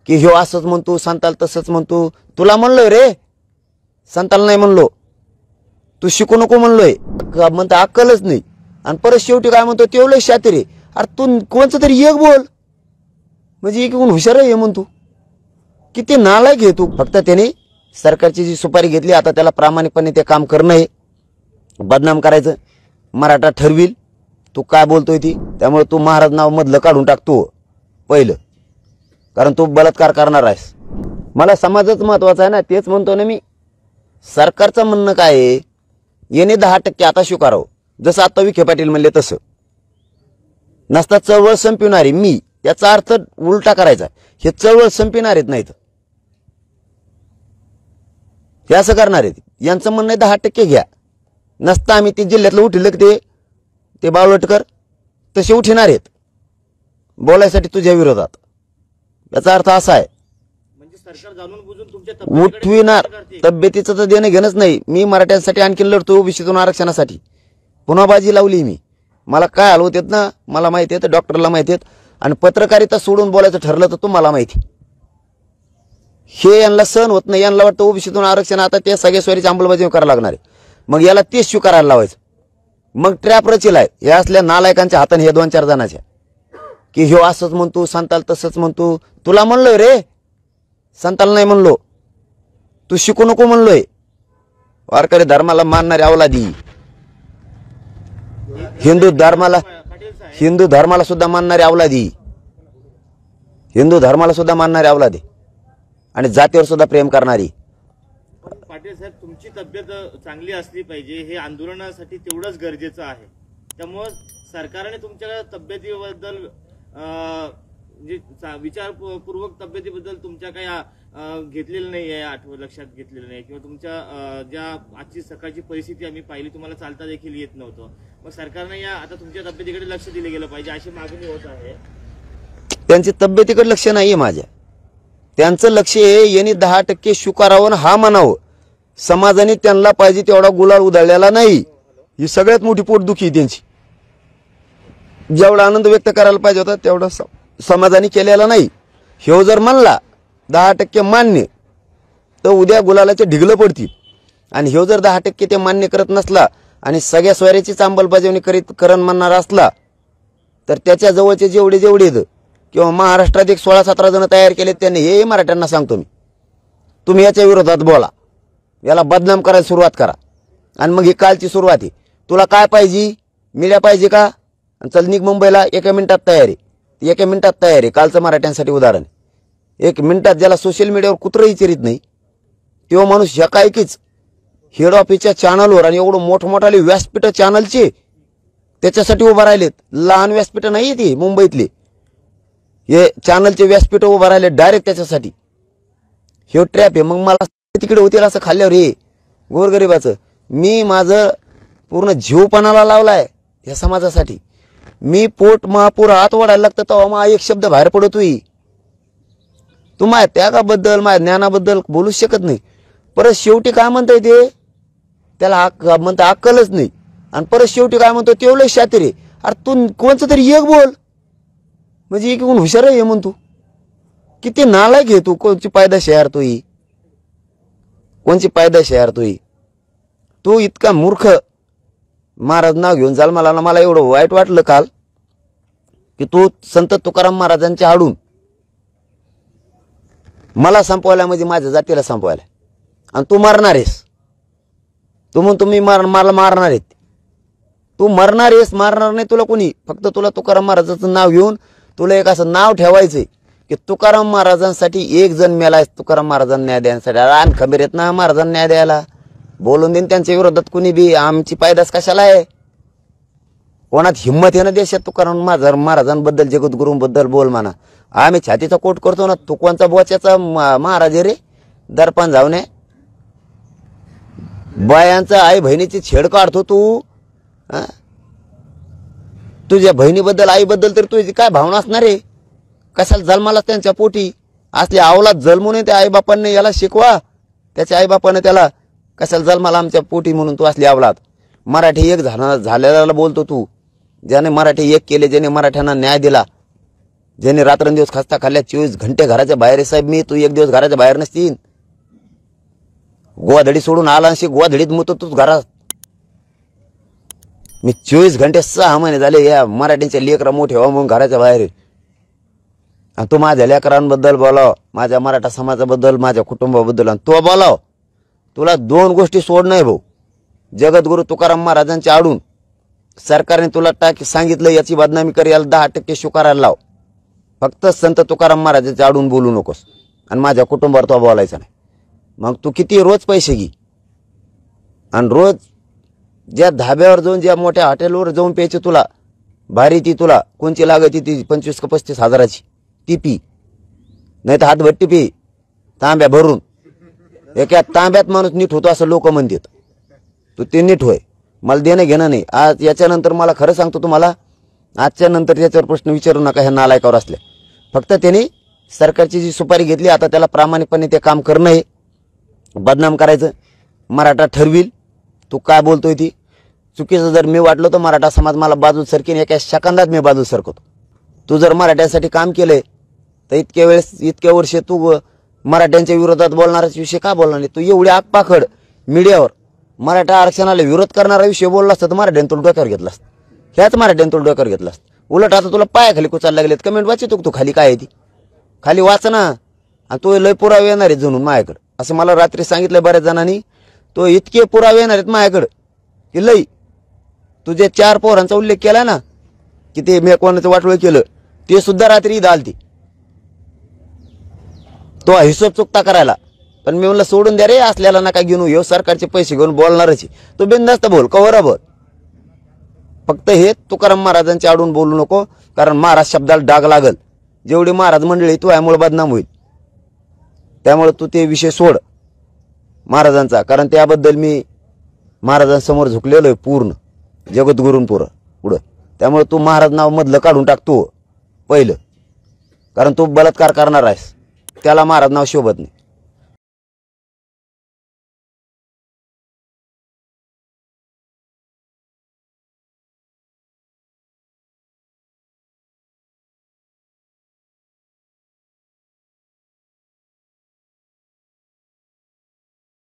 की ह्यो असंच म्हणतो, संताला तसंच म्हणतो. तुला म्हणलोय रे, संताला नाही म्हणलो. तू शिकू नको म्हणलोय. म्हणता अक्कलच नाही. आणि परत शेवटी काय म्हणतो, तेवढं शातीर आहे. अरे तू कोणचं तरी एक बोल, म्हणजे एक हुशार आहे म्हणतो. किती नालायक आहे तू. फक्त त्याने सरकारची जी सुपारी घेतली, आता त्याला प्रामाणिकपणे ते काम करणं आहे. बदनाम करायचं. मराठा ठरविल तू काय बोलतोय ती. त्यामुळे तू महाराज नाव मधलं काढून टाकतो पहिलं, कारण तू बलात्कार करणार आहेस. मला समाजच महत्वाचा आहे ना, तेच म्हणतो ना मी. सरकारचं म्हणणं काय आहे, याने 10% आता स्वीकारावं. जसं आता विखे पाटील म्हणले तसं. नसता चळवळ संपविणारी मी, याचा अर्थ उलटा करायचा. हे चळवळ संपविणार आहेत नाहीत, हे असं करणार आहेत. यांचं म्हणणं आहे 10% घ्या. नसता आम्ही ते जिल्ह्यातलं उठलं ते बावळटकर तसे उठणार आहेत बोलायसाठी तुझ्या विरोधात. याचा अर्थ असा आहे, म्हणजे सरकार जाणून बुजून तुमच्या उठविणार. तब्येतीचं तर देणं घेणंच नाही. मी मराठ्यांसाठी आणखी लढतो, ओबीसीतून आरक्षणासाठी. पुन्हा बाजी लावली मी. मला काय हलवतात ना, मला माहिती आहे, डॉक्टरला माहिती आहे. आणि पत्रकारिता सोडून बोलायचं ठरलं तर तुम्हाला माहिती. हे यांना सहन होत नाही. यांना वाटतं ओबीसीतून आरक्षण, आता ते सगळ्या स्वारीची अंमलबजावणी करायला लागणार आहे. मग याला तेच स्वीकारायला लावायचं. मग ट्रॅप रचिलाय या असल्या नालायकांच्या हाताने, हे 2-4 जणांच्या, की ह्यो असंच म्हणतो, संताला तसंच म्हणतो. तुला म्हणलोय रे, संताला नाही म्हणलो. तू शिकू नको म्हणलोय. वारकरी धर्माला मानणारी अवलादी, हिंदू धर्माला सुद्धा मानणारी अवलादी, हिंदू धर्माला सुद्धा मानणारी अवलादी आणि जातीवर सुद्धा प्रेम करणारी. पाटील साहेब, तुमची तब्येत चांगली असली पाहिजे, हे आंदोलनासाठी तेवढंच गरजेचं आहे. त्यामुळे सरकारने तुमच्या तब्येतीबद्दल विचारपूर्वक तब्येतीबद्दल तुमच्या काही घेतलेलं नाही आहे, लक्षात घेतलेलं नाही, किंवा तुमच्या ज्या आजची सकाळची परिस्थिती आम्ही पाहिली, तुम्हाला चालता देखील येत नव्हतं. मग सरकारने आता तुमच्या तब्येतीकडे लक्ष दिलं गेलं पाहिजे अशी मागणी होत आहे. त्यांची तब्येतीकडे लक्ष नाहीये माझ्या. त्यांचं लक्ष आहे यांनी 10% स्वीकारावं, हा म्हणावं. समाजाने त्यांना पाहिजे तेवढा गुलाल उधळलेला नाही. ही सगळ्यात मोठी पोटदुखी त्यांची. जेवढा आनंद व्यक्त करायला पाहिजे होता तेवढा समाजाने केलेला नाही. ह्यो जर म्हणला 10% मान्य, तर उद्या गुलालाचे ढिगलं पडतील. आणि ह्यो जर 10% ते मान्य करत नसला आणि सगळ्या स्वाऱ्याचीच अंमलबजावणी करण म्हणणार असला, तर त्याच्या जवळचे जेवढे येतं, किंवा महाराष्ट्रात एक 16-17 जण तयार केलेत त्यांनी, हे मराठ्यांना सांगतो मी, तुम्ही याच्या विरोधात बोला, याला बदनाम करायला सुरुवात करा. आणि मग ही कालची सुरुवात आहे. तुला काय पाहिजे, मीडिया पाहिजे का? चल निघ मुंबईला, 1 मिनिटात तयार आहे. 1 मिनिटात तयार आहे. कालचं मराठ्यांसाठी उदाहरण. 1 मिनिटात, ज्याला सोशल मीडियावर कुत्रं विचारित नाही, तेव्हा माणूस ह्या कायकीच हेड ऑफिसच्या चॅनलवर, आणि एवढं मोठमोठाले व्यासपीठ चॅनलचे त्याच्यासाठी उभा राहिलेत. लहान व्यासपीठ नाही ती मुंबईतली, हे चॅनलचे व्यासपीठ उभा राहिले डायरेक्ट त्याच्यासाठी. हे ट्रॅप आहे. मग मला तिकडे होतील असं खाल्ल्यावर हे गोरगरिबाचं. मी माझं पूर्ण जीवपणाला लावलाय या समाजासाठी. मी पोट महापूर हात वाढायला लागतं तेव्हा मग एक शब्द बाहेर पडतोय. तू माझ्या त्यागाबद्दल, माझ्या ज्ञानाबद्दल बोलूच शकत नाही. परत शेवटी काय म्हणताय ते, त्याला म्हणता अक्कलच नाही. आणि परत शेवटी काय म्हणतो, तेवढं शातीर आहे. अरे तू कोणचं तरी एक बोल, म्हणजे एक हुशार आहे म्हणतो. किती नालायक आहे तू. कोणची पायदाशी यार तू ही, कोणची पायदाशी यार तू ही. तू इतका मूर्ख. महाराज नाव घेऊन जाल. मला एवढं वाईट वाटलं काल, की तू संत तुकाराम महाराजांच्या आडून मला संपवायला, म्हणजे माझ्या जातीला संपवायला. आणि तू मरणार आहेस. तू म्हणतो मी मला मारणार आहेत. तू मरणार आहेस. मारणार नाही तुला कोणी. फक्त तुला तुकाराम महाराजांचं नाव घेऊन तुला एक असं नाव ठेवायचंय की तुकाराम महाराजांसाठी एक जण मेलाय, तुकाराम महाराजांना न्याय द्यायसाठी. रान खंबीर आहेत ना महाराजांना न्याय द्यायला. बोलून देईन त्यांच्या विरोधात कुणी बी. आमची पायदास कशाला आहे? कोणात हिंमत आहे ना देशात तुकाराम महाराजांबद्दल, जगद्गुरूंबद्दल बोल म्हणा. आम्ही छातीचा कोट करतो ना. तू कोणचा बोच्याचा महाराज रे? दर्पण जाऊ नये. बायांचा आई बहिणीची छेड काढतो तू. तुझ्या बहिणीबद्दल, आईबद्दल तर तुझी काय भावना असणार आहे? कशाला जन्माला त्यांच्या पोटी असले अवलाद जन्मू नये. त्या आईबापांनी याला शिकवा. त्याच्या आईबापाने त्याला कशाला जन्माला आमच्या पोटी म्हणून तू असली अवलाद. मराठी एक झालेला बोलतो तू. ज्याने मराठी एक केले, ज्याने मराठ्यांना न्याय दिला, ज्याने रात्रंदिवस खस्ता खाल्ल्या 24 घंटे घराच्या बाहेर आहे साहेब मी, तू एक दिवस घराच्या बाहेर नसतील. गोवाधडी सोडून आला अशी गोवाधडीत मुतो तूच घरात. मी 24 घंटे 6 महिने झाले या मराठीच्या लेकरा मोठे व्हा म्हणून घराच्या बाहेर आहे. आणि तू माझ्या लेकरांबद्दल बोलाव, माझ्या मराठा समाजाबद्दल, माझ्या कुटुंबाबद्दल, आणि तो बोलाव. तुला 2 गोष्टी सोड नाही भाऊ. जगद्गुरु तुकाराम महाराजांच्या आडून सरकारने तुला सांगितलं याची बदनामी कर, याला 10% स्वीकारायला लाव. फक्त संत तुकाराम महाराजांच्या आडून बोलू नकोस आणि माझ्या कुटुंबावर तो बोलायचा नाही. मग तू किती रोज पैसे घे आणि रोज ज्या धाब्यावर जाऊन ज्या मोठ्या हॉटेलवर जाऊन प्यायची तुला भारी, ती तुला कोणची लागती ती 25 का 35 हजाराची ती पी, नाही तर हातभट्टी पी तांब्या भरून. एका तांब्यात माणूस नीट होतो असं लोक म्हणतात. तू ते नीट होय, मला देणं घेणं नाही. आज याच्यानंतर मला खरं सांगतो तुम्हाला, आजच्या नंतर याच्यावर प्रश्न विचारू नका ह्या नालायकावर असले. फक्त त्याने सरकारची जी सुपारी घेतली आता त्याला प्रामाणिकपणे ते काम करणं आहे. बदनाम करायचं, मराठा ठरविल तू काय बोलतोय ती चुकीचं जर मी वाटलं तर मराठा समाज मला बाजूत सरकीन, एका सेकंदात मी बाजूत सरकतो. तू जर मराठ्यांसाठी काम केलंय तर इतक्या वर्ष तू मराठ्यांच्या विरोधात बोलणाराच विषय का बोलला नाही? तू एवढी आगपाखड मीडियावर मराठा आरक्षणाला विरोध करणारा विषय बोलला असता तर मराठ्यांतून डोक्यावर घेतला असतं. ह्याच मराठ्यांतून डोक्यावर घेतला असतं. उलट आता तुला पायाखाली कुचायला लागलेत. कमेंट वाचितो तू खाली काय आहे ती खाली वाच ना. आणि तो लय पुरावे येणार आहेत जणून माझ्याकडे, असं मला रात्री सांगितलं बऱ्याच जणांनी. तो इतके पुरावे येणार आहेत माझ्याकडे की लई. तुझे 4 पोरांचा उल्लेख केला ना की ते मी कोणाचं वाटोळ केलं ते सुद्धा रात्री इथं आलती तो हिशोब चुकता करायला. पण मी म्हणलं सोडून द्या रे, असल्याला नका घेऊन येऊ, सरकारचे पैसे घेऊन बोलणारच. तो बिनधास्त बोल, कवर बोल. फक्त हे तुकाराम महाराजांच्या आडून बोलू नको, कारण महाराज शब्दाला डाग लागल. जेवढी महाराज मंडळी तू यामुळे बदनाम होईल. त्यामुळे तू ते विषय सोड महाराजांचा, कारण त्याबद्दल मी महाराजांसमोर झुकलेलो आहे पूर्ण जगद्गुरूंपुरं पुढं. त्यामुळे तू महाराज नाव मधलं काढून टाकतो पहिलं, कारण तू बलात्कार करणार आहेस, त्याला महाराज नाव शोभत नाही.